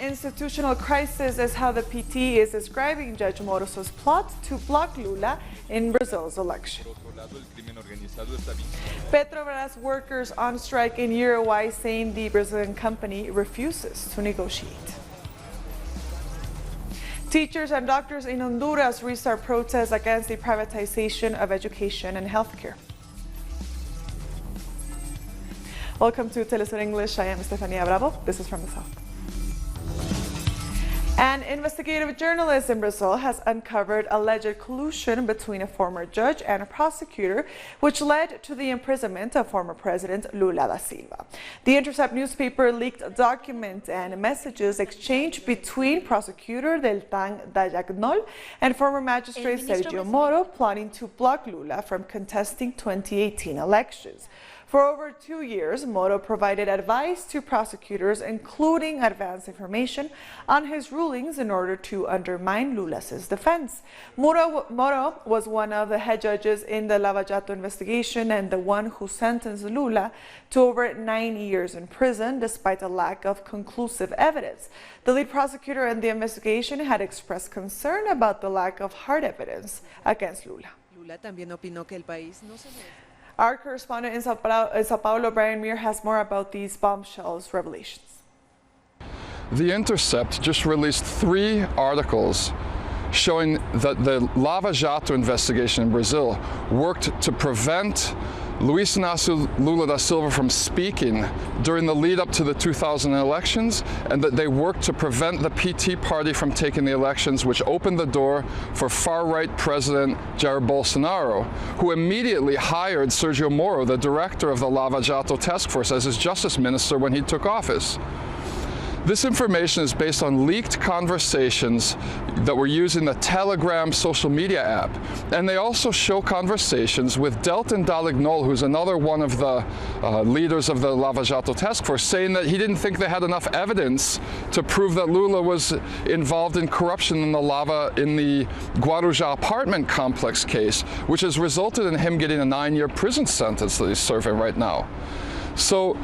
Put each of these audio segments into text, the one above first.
institutional crisis is how the PT is describing Judge Moro's plot to block Lula in Brazil's election. Petrobras workers on strike in Uruguay saying the Brazilian company refuses to negotiate. Teachers and doctors in Honduras restart protests against the privatization of education and healthcare. Welcome to Telesur English. I am Stefania Bravo. This is from the South. An investigative journalist in Brazil has uncovered alleged collusion between a former judge and a prosecutor, which led to the imprisonment of former President Lula da Silva. The Intercept newspaper leaked a document and messages exchanged between prosecutor Deltan Dallagnol and former magistrate Sergio Moro, plotting to block Lula from contesting 2018 elections. For over 2 years, Moro provided advice to prosecutors, including advance information on his rulings in order to undermine Lula's defense. Moro was one of the head judges in the Jato investigation and the one who sentenced Lula to over 9 years in prison, despite a lack of conclusive evidence. The lead prosecutor in the investigation had expressed concern about the lack of hard evidence against Lula. Our correspondent in Sao Paulo, Brian Muir, has more about these bombshells revelations. The Intercept just released 3 articles showing that the Lava Jato investigation in Brazil worked to prevent Luiz Inácio Lula da Silva from speaking during the lead up to the 2000 elections, and that they worked to prevent the PT party from taking the elections, which opened the door for far-right President Jair Bolsonaro, who immediately hired Sergio Moro, the director of the Lava Jato task force, as his justice minister when he took office. This information is based on leaked conversations that were used in the Telegram social media app. And they also show conversations with Deltan Dallagnol, who's another one of the leaders of the Lava Jato task force, saying that he didn't think they had enough evidence to prove that Lula was involved in corruption in the Guarujá apartment complex case, which has resulted in him getting a 9-year prison sentence that he's serving right now. So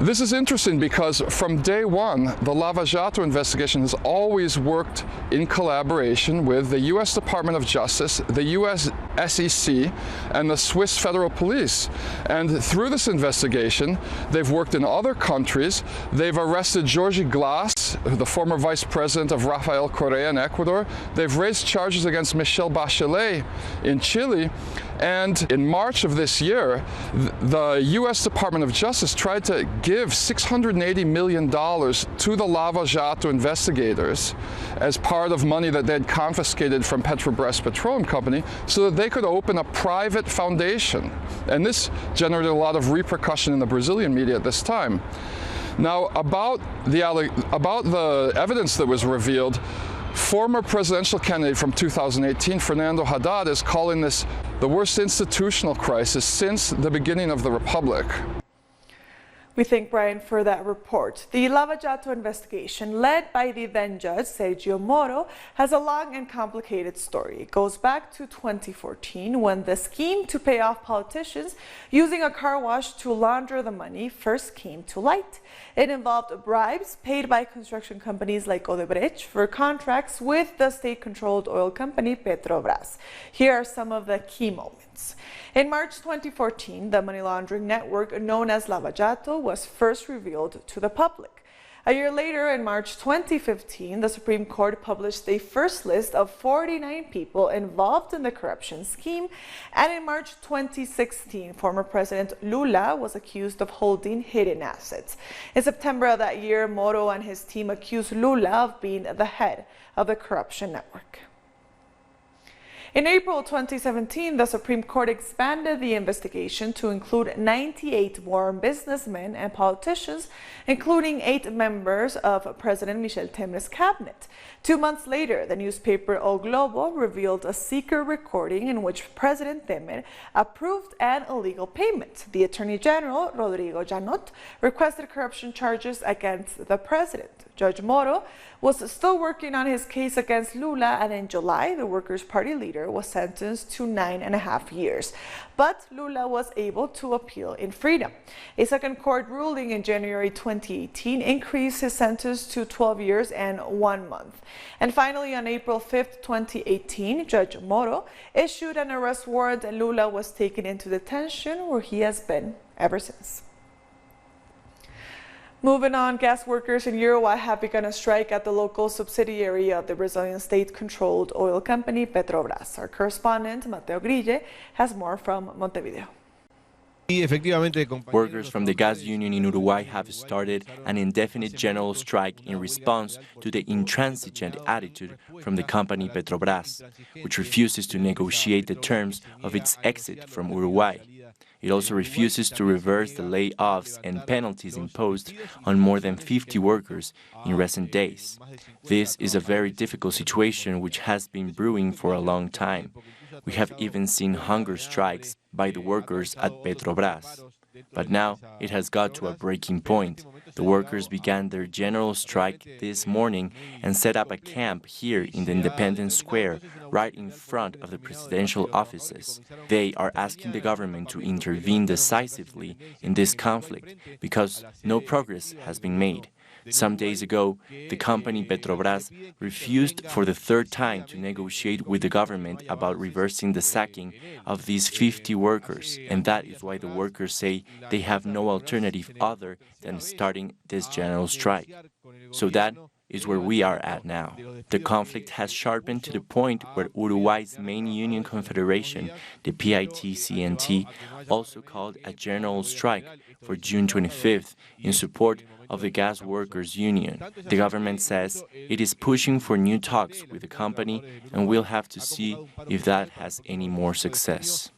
this is interesting because from day one, the Lava Jato investigation has always worked in collaboration with the U.S. Department of Justice, the U.S. SEC, and the Swiss Federal Police. And through this investigation, they've worked in other countries. They've arrested Jorge Glass, the former vice president of Rafael Correa in Ecuador. They've raised charges against Michelle Bachelet in Chile. And in March of this year, the U.S. Department of Justice tried to give $680 million to the Lava Jato investigators as part of money that they had confiscated from Petrobras Petroleum Company so that they could open a private foundation. And this generated a lot of repercussion in the Brazilian media at this time. Now, about the evidence that was revealed, former presidential candidate from 2018, Fernando Haddad, is calling this the worst institutional crisis since the beginning of the Republic. We thank Brian for that report. The Lava Jato investigation, led by the then judge Sergio Moro, has a long and complicated story. It goes back to 2014, when the scheme to pay off politicians using a car wash to launder the money first came to light. It involved bribes paid by construction companies like Odebrecht for contracts with the state-controlled oil company Petrobras. Here are some of the key moments. In March 2014, the money laundering network known as Lava Jato was first revealed to the public. A year later, in March 2015, the Supreme Court published a first list of 49 people involved in the corruption scheme, and in March 2016, former President Lula was accused of holding hidden assets. In September of that year, Moro and his team accused Lula of being the head of the corruption network. In April 2017, the Supreme Court expanded the investigation to include 98 more businessmen and politicians, including 8 members of President Michel Temer's cabinet. 2 months later, the newspaper O Globo revealed a secret recording in which President Temer approved an illegal payment. The Attorney General, Rodrigo Janot, requested corruption charges against the president. Judge Moro was still working on his case against Lula, and in July, the Workers' Party leader was sentenced to 9.5 years. But Lula was able to appeal in freedom. A second court ruling in January 2018 increased his sentence to 12 years and 1 month. And finally, on April 5th, 2018, Judge Moro issued an arrest warrant and Lula was taken into detention, where he has been ever since. Moving on, gas workers in Uruguay have begun a strike at the local subsidiary of the Brazilian state-controlled oil company Petrobras. Our correspondent, Mateo Grille, has more from Montevideo. Workers from the gas union in Uruguay have started an indefinite general strike in response to the intransigent attitude from the company Petrobras, which refuses to negotiate the terms of its exit from Uruguay. It also refuses to reverse the layoffs and penalties imposed on more than 50 workers in recent days. This is a very difficult situation which has been brewing for a long time. We have even seen hunger strikes by the workers at Petrobras. But now it has got to a breaking point. The workers began their general strike this morning and set up a camp here in the Independence Square, right in front of the presidential offices. They are asking the government to intervene decisively in this conflict because no progress has been made. Some days ago, the company Petrobras refused for the third time to negotiate with the government about reversing the sacking of these 50 workers, and that is why the workers say they have no alternative other than starting this general strike. So that is where we are at now. The conflict has sharpened to the point where Uruguay's main union confederation, the PIT-CNT, also called a general strike for June 25th in support of the gas workers' union. The government says it is pushing for new talks with the company, and we'll have to see if that has any more success.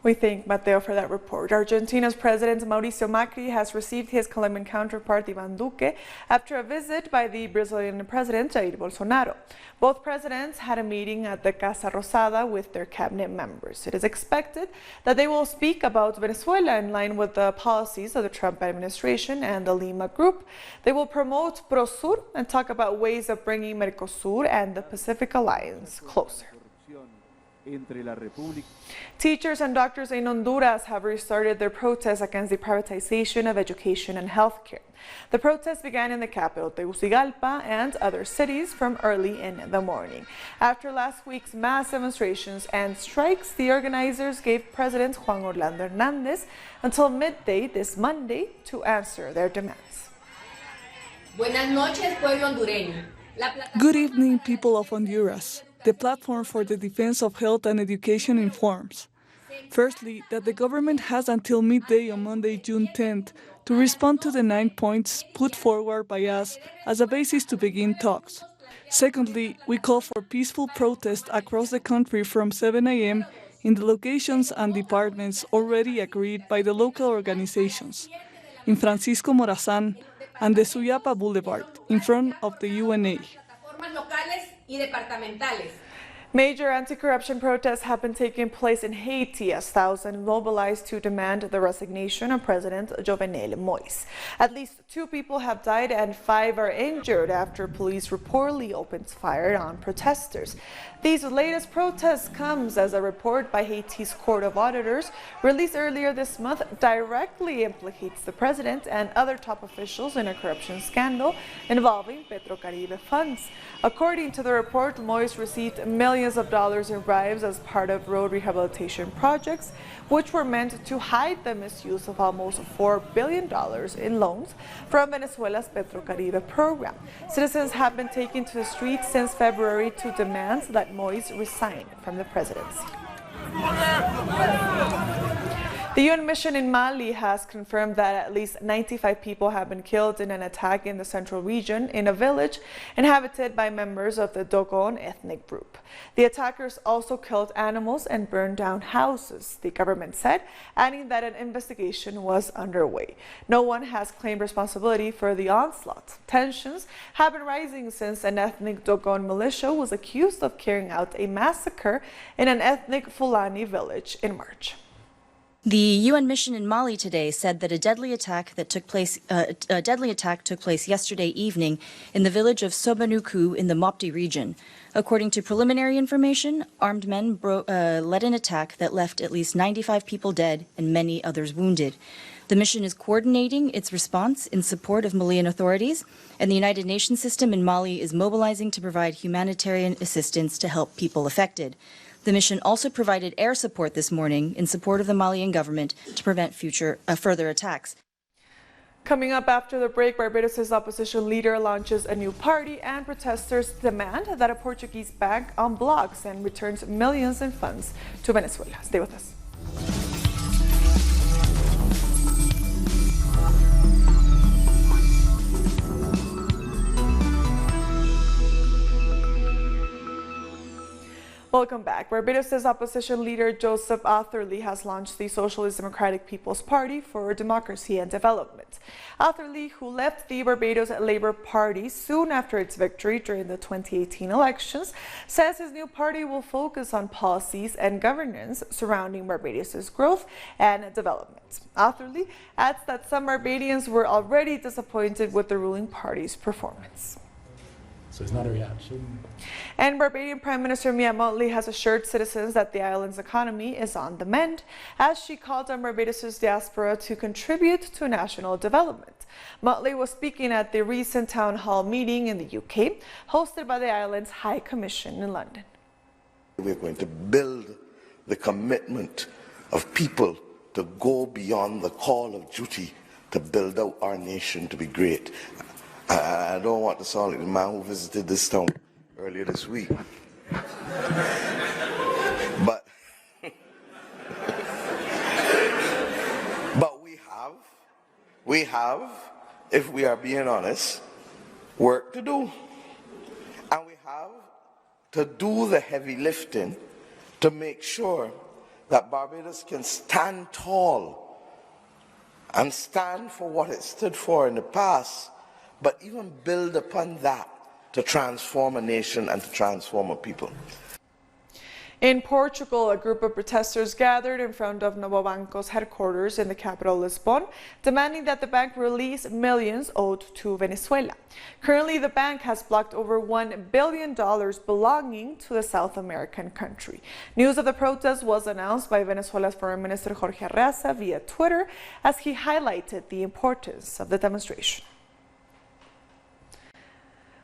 We thank Mateo for that report. Argentina's President Mauricio Macri has received his Colombian counterpart Iván Duque after a visit by the Brazilian President Jair Bolsonaro. Both presidents had a meeting at the Casa Rosada with their cabinet members. It is expected that they will speak about Venezuela in line with the policies of the Trump administration and the Lima Group. They will promote Prosur and talk about ways of bringing Mercosur and the Pacific Alliance closer. Teachers and doctors in Honduras have restarted their protests against the privatization of education and healthcare. The protests began in the capital, Tegucigalpa, and other cities from early in the morning. After last week's mass demonstrations and strikes, the organizers gave President Juan Orlando Hernández until midday this Monday to answer their demands. Buenas noches, pueblo hondureño. Good evening, people of Honduras. The platform for the defense of health and education informs, firstly, that the government has until midday on Monday, June 10th, to respond to the 9 points put forward by us as a basis to begin talks. Secondly, we call for peaceful protest across the country from 7 a.m. in the locations and departments already agreed by the local organizations, in Francisco Morazán and the Suyapa Boulevard, in front of the UNA. Major anti-corruption protests have been taking place in Haiti as thousands mobilized to demand the resignation of President Jovenel Moïse. At least 2 people have died and 5 are injured after police reportedly opened fire on protesters. These latest protests comes as a report by Haiti's Court of Auditors released earlier this month directly implicates the president and other top officials in a corruption scandal involving Petrocaribe funds. According to the report, Moïse received millions of dollars in bribes as part of road rehabilitation projects, which were meant to hide the misuse of almost $4 billion in loans from Venezuela's Petrocaribe program. Citizens have been taken to the streets since February to demand that Moïse resign from the presidency. The UN mission in Mali has confirmed that at least 95 people have been killed in an attack in the central region in a village inhabited by members of the Dogon ethnic group. The attackers also killed animals and burned down houses, the government said, adding that an investigation was underway. No one has claimed responsibility for the onslaught. Tensions have been rising since an ethnic Dogon militia was accused of carrying out a massacre in an ethnic Fulani village in March. The UN mission in Mali today said that a deadly attack took place yesterday evening in the village of Sobanuku in the Mopti region. According to preliminary information, armed men led an attack that left at least 95 people dead and many others wounded. The mission is coordinating its response in support of Malian authorities, and the United Nations system in Mali is mobilizing to provide humanitarian assistance to help people affected. The mission also provided air support this morning in support of the Malian government to prevent further attacks. Coming up after the break, Barbados' opposition leader launches a new party and protesters demand that a Portuguese bank unblocks and returns millions in funds to Venezuela. Stay with us. Welcome back. Barbados' opposition leader Joseph Atherley has launched the Socialist Democratic People's Party for Democracy and Development. Atherley, who left the Barbados Labour Party soon after its victory during the 2018 elections, says his new party will focus on policies and governance surrounding Barbados' growth and development. Atherley adds that some Barbadians were already disappointed with the ruling party's performance. So it's not a reaction. And Barbadian Prime Minister Mia Mottley has assured citizens that the island's economy is on the mend, as she called on Barbados' diaspora to contribute to national development. Mottley was speaking at the recent town hall meeting in the UK, hosted by the island's High Commission in London. We're going to build the commitment of people to go beyond the call of duty to build out our nation to be great. I don't want to sound like the man who visited this town earlier this week. But we have, if we are being honest, work to do. And we have to do the heavy lifting to make sure that Barbados can stand tall and stand for what it stood for in the past, but even build upon that to transform a nation and to transform a people. In Portugal, a group of protesters gathered in front of Novo Banco's headquarters in the capital Lisbon, demanding that the bank release millions owed to Venezuela. Currently, the bank has blocked over $1 billion belonging to the South American country. News of the protest was announced by Venezuela's Foreign Minister Jorge Arreaza via Twitter, as he highlighted the importance of the demonstration.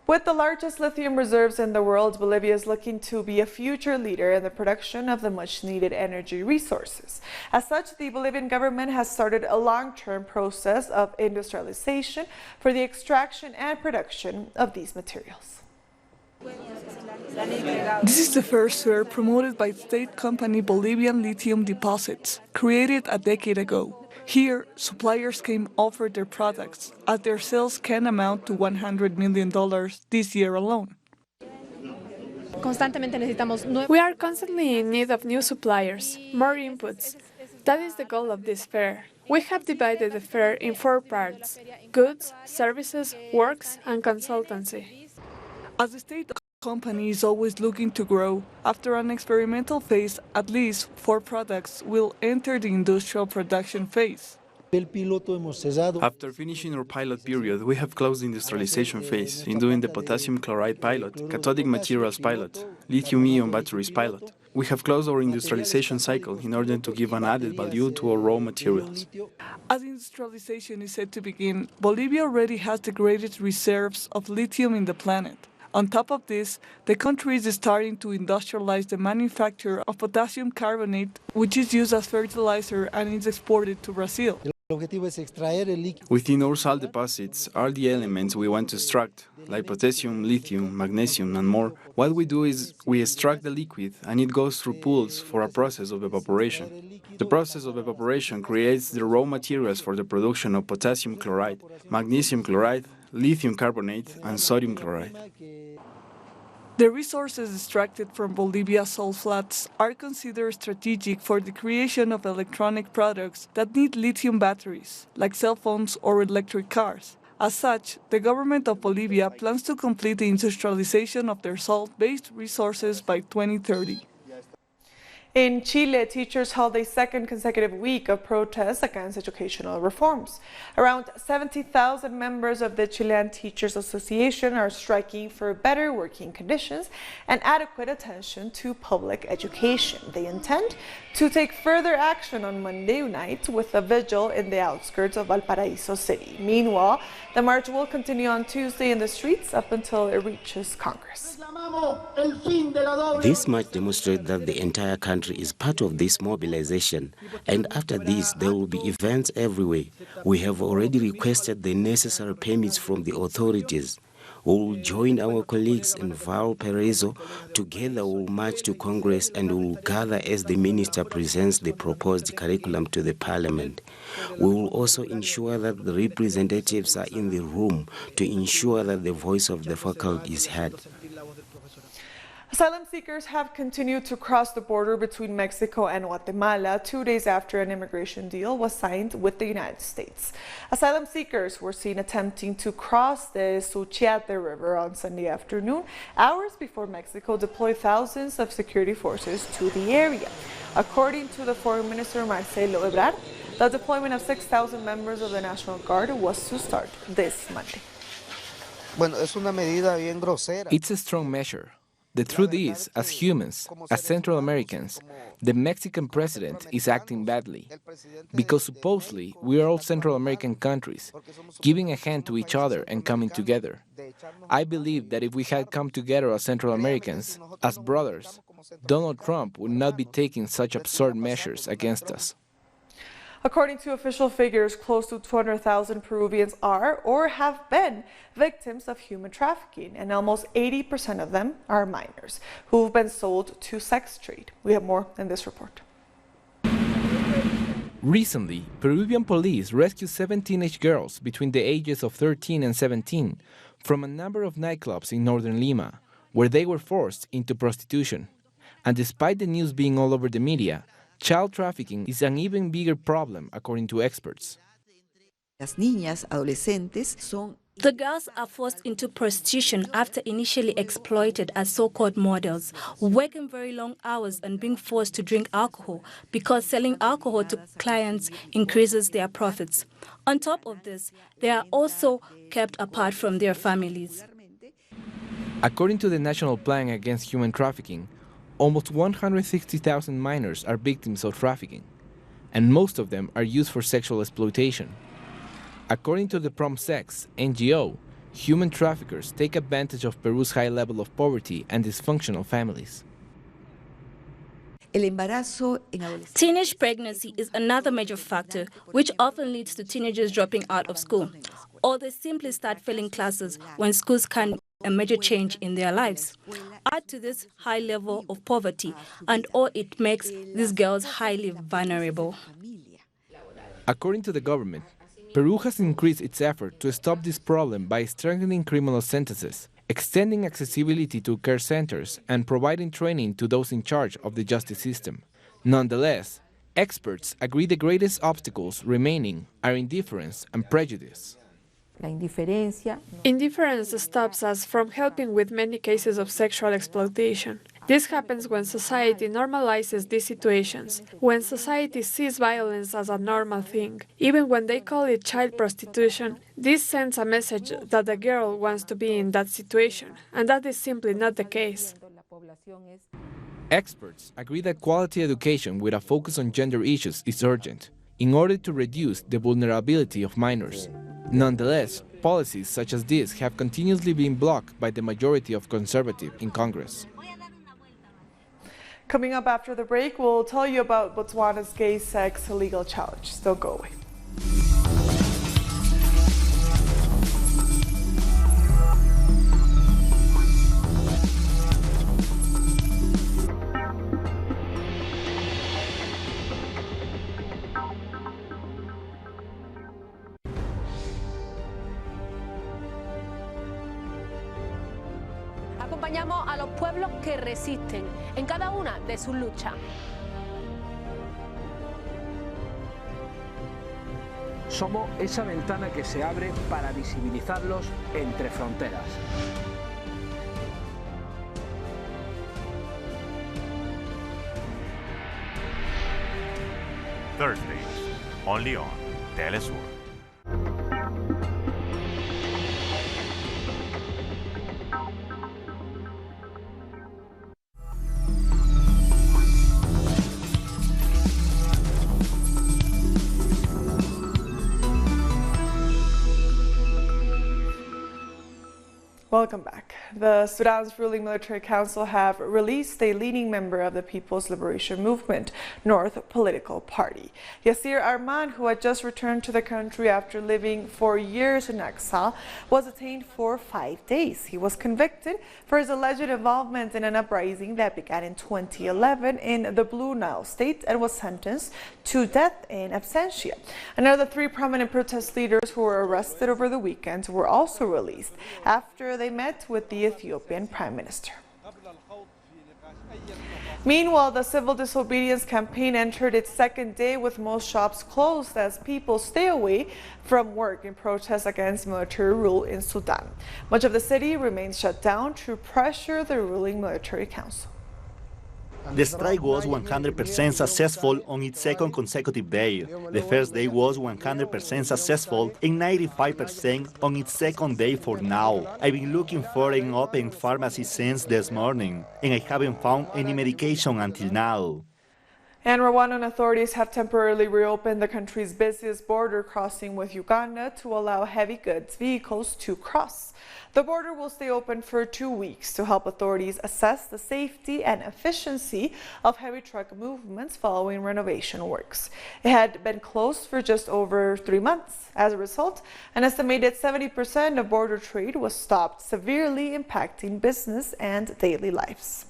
With the largest lithium reserves in the world, Bolivia is looking to be a future leader in the production of the much-needed energy resources. As such, the Bolivian government has started a long-term process of industrialization for the extraction and production of these materials. This is the first fair promoted by state company Bolivian Lithium Deposits, created a decade ago. Here, suppliers can offer their products, as their sales can amount to $100 million this year alone. We are constantly in need of new suppliers, more inputs. That is the goal of this fair. We have divided the fair in 4 parts: goods, services, works, and consultancy. As the state company is always looking to grow, after an experimental phase, at least 4 products will enter the industrial production phase. After finishing our pilot period, we have closed the industrialization phase in doing the potassium chloride pilot, cathodic materials pilot, lithium-ion batteries pilot. We have closed our industrialization cycle in order to give an added value to our raw materials. As industrialization is set to begin, Bolivia already has the greatest reserves of lithium in the planet. On top of this, the country is starting to industrialize the manufacture of potassium carbonate, which is used as fertilizer and is exported to Brazil. Within our salt deposits are the elements we want to extract, like potassium, lithium, magnesium, and more. What we do is we extract the liquid and it goes through pools for a process of evaporation. The process of evaporation creates the raw materials for the production of potassium chloride, magnesium chloride, lithium carbonate, and sodium chloride. The resources extracted from Bolivia's salt flats are considered strategic for the creation of electronic products that need lithium batteries, like cell phones or electric cars. As such, the government of Bolivia plans to complete the industrialization of their salt-based resources by 2030. In Chile, teachers held a second consecutive week of protests against educational reforms. Around 70,000 members of the Chilean Teachers Association are striking for better working conditions and adequate attention to public education. They intend to take further action on Monday night with a vigil in the outskirts of Valparaiso City. Meanwhile, the march will continue on Tuesday in the streets up until it reaches Congress. This march demonstrates that the entire country is part of this mobilization, and after this there will be events everywhere. We have already requested the necessary permits from the authorities. We will join our colleagues in Valparaiso. Together we will march to Congress and we will gather as the minister presents the proposed curriculum to the parliament. We will also ensure that the representatives are in the room to ensure that the voice of the faculty is heard. Asylum seekers have continued to cross the border between Mexico and Guatemala 2 days after an immigration deal was signed with the United States. Asylum seekers were seen attempting to cross the Suchiate River on Sunday afternoon, hours before Mexico deployed thousands of security forces to the area. According to the Foreign Minister Marcelo Ebrard, the deployment of 6,000 members of the National Guard was to start this Monday. It's a strong measure. The truth is, as humans, as Central Americans, the Mexican president is acting badly, because supposedly we are all Central American countries, giving a hand to each other and coming together. I believe that if we had come together as Central Americans, as brothers, Donald Trump would not be taking such absurd measures against us. According to official figures, close to 200,000 Peruvians are or have been victims of human trafficking, and almost 80% of them are minors who've been sold to sex trade. We have more in this report. Recently, Peruvian police rescued 7 teenage girls between the ages of 13 and 17 from a number of nightclubs in northern Lima, where they were forced into prostitution. And despite the news being all over the media, child trafficking is an even bigger problem, according to experts. The girls are forced into prostitution after initially exploited as so-called models, working very long hours and being forced to drink alcohol because selling alcohol to clients increases their profits. On top of this, they are also kept apart from their families. According to the National Plan Against Human Trafficking, almost 160,000 minors are victims of trafficking, and most of them are used for sexual exploitation. According to the PromSex NGO, human traffickers take advantage of Peru's high level of poverty and dysfunctional families. Teenage pregnancy is another major factor, which often leads to teenagers dropping out of school, or they simply start failing classes when schools can't make a major change in their lives. Add to this high level of poverty, and all it makes these girls highly vulnerable. According to the government, Peru has increased its effort to stop this problem by strengthening criminal sentences, extending accessibility to care centers, and providing training to those in charge of the justice system. Nonetheless, experts agree the greatest obstacles remaining are indifference and prejudice. Indifference stops us from helping with many cases of sexual exploitation. This happens when society normalizes these situations, when society sees violence as a normal thing. Even when they call it child prostitution, this sends a message that the girl wants to be in that situation, and that is simply not the case. Experts agree that quality education with a focus on gender issues is urgent in order to reduce the vulnerability of minors. Nonetheless, policies such as this have continuously been blocked by the majority of conservatives in Congress. Coming up after the break, we'll tell you about Botswana's gay sex legal challenge. Don't go away. Acompañamos a los pueblos que resisten en cada una de sus luchas. Somos esa ventana que se abre para visibilizarlos entre fronteras. Thursdays, only on Telesur. Welcome back. The Sudan's ruling military council have released a leading member of the People's Liberation Movement North political party. Yasir Arman, who had just returned to the country after living for years in exile, was detained for 5 days. He was convicted for his alleged involvement in an uprising that began in 2011 in the Blue Nile state and was sentenced to death in absentia. Another 3 prominent protest leaders who were arrested over the weekend were also released after they met with the Ethiopian Prime Minister. Meanwhile, the civil disobedience campaign entered its 2nd day with most shops closed as people stay away from work in protest against military rule in Sudan. Much of the city remains shut down to pressure the ruling military council. The strike was 100% successful on its 2nd consecutive day. The first day was 100% successful and 95% on its 2nd day for now. I've been looking for an open pharmacy since this morning, and I haven't found any medication until now. And Rwandan authorities have temporarily reopened the country's busiest border crossing with Uganda to allow heavy goods vehicles to cross. The border will stay open for 2 weeks to help authorities assess the safety and efficiency of heavy truck movements following renovation works. It had been closed for just over 3 months. As a result, an estimated 70% of border trade was stopped, severely impacting business and daily lives.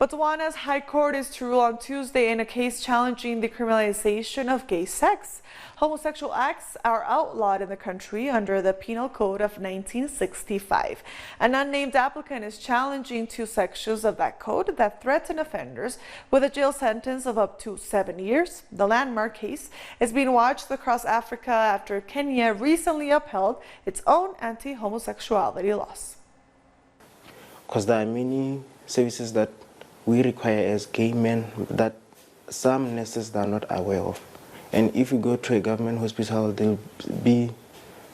Botswana's High Court is to rule on Tuesday in a case challenging the criminalization of gay sex. Homosexual acts are outlawed in the country under the Penal Code of 1965. An unnamed applicant is challenging 2 sections of that code that threaten offenders with a jail sentence of up to 7 years. The landmark case is being watched across Africa after Kenya recently upheld its own anti-homosexuality laws. Because there are many services that we require as gay men that some nurses are not aware of. And if you go to a government hospital, there'll be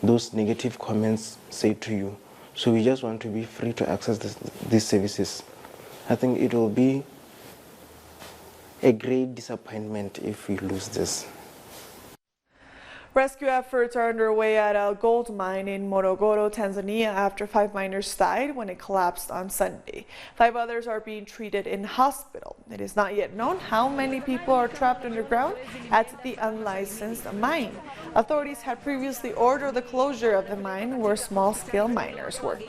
those negative comments said to you. So we just want to be free to access these services. I think it will be a great disappointment if we lose this. Rescue efforts are underway at a gold mine in Morogoro, Tanzania, after 5 miners died when it collapsed on Sunday. 5 others are being treated in hospital. It is not yet known how many people are trapped underground at the unlicensed mine. Authorities had previously ordered the closure of the mine where small-scale miners work.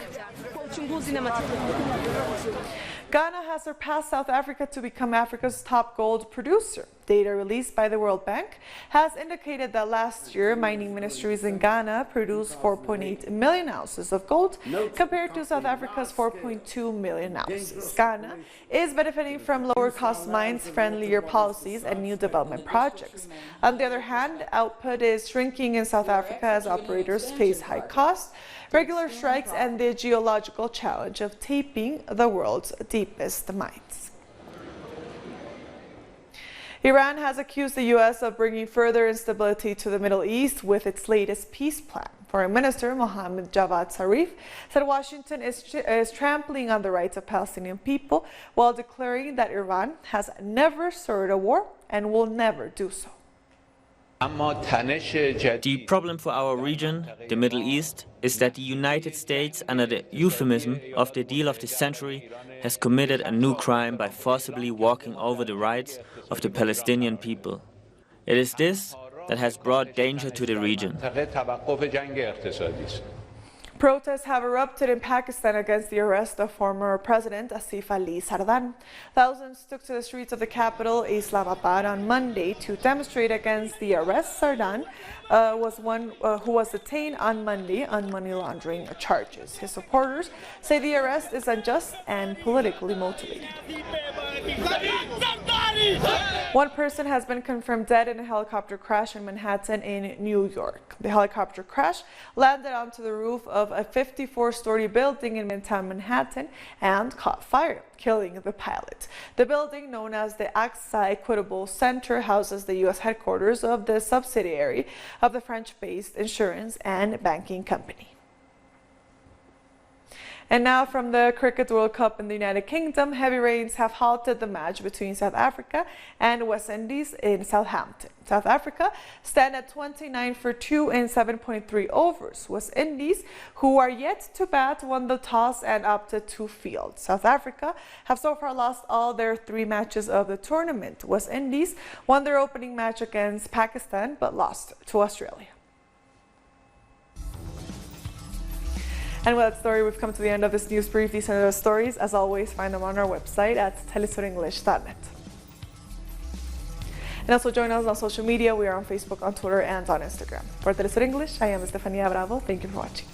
Ghana has surpassed South Africa to become Africa's top gold producer. Data released by the World Bank has indicated that last year, mining ministries in Ghana produced 4.8 million ounces of gold compared to South Africa's 4.2 million ounces. Ghana is benefiting from lower cost mines, friendlier policies, and new development projects. On the other hand, output is shrinking in South Africa as operators face high costs, regular strikes, and the geological challenge of tapping the world's deepest mines. Iran has accused the U.S. of bringing further instability to the Middle East with its latest peace plan. Foreign Minister Mohammad Javad Zarif said Washington is trampling on the rights of Palestinian people while declaring that Iran has never started a war and will never do so. The problem for our region, the Middle East, is that the United States, under the euphemism of the deal of the century, has committed a new crime by forcibly walking over the rights of the Palestinian people. It is this that has brought danger to the region. Protests have erupted in Pakistan against the arrest of former President Asif Ali Zardari. Thousands took to the streets of the capital, Islamabad, on Monday to demonstrate against the arrest. Zardari was one who was detained on Monday on money laundering charges. His supporters say the arrest is unjust and politically motivated. One person has been confirmed dead in a helicopter crash in Manhattan in New York. The helicopter crash landed onto the roof of a 54-story building in Midtown Manhattan and caught fire, killing the pilot. The building, known as the AXA Equitable Center, houses the U.S. headquarters of the subsidiary of the French-based insurance and banking company. And now from the Cricket World Cup in the United Kingdom, heavy rains have halted the match between South Africa and West Indies in Southampton. South Africa stand at 29 for 2 in 7.3 overs. West Indies, who are yet to bat, won the toss and opted to field. South Africa have so far lost all their 3 matches of the tournament. West Indies won their opening match against Pakistan but lost to Australia. And with that story, we've come to the end of this news brief. These are the stories. As always, find them on our website at telesurenglish.net. And also join us on social media. We are on Facebook, on Twitter, and on Instagram. For Telesur English, I am Estefania Bravo. Thank you for watching.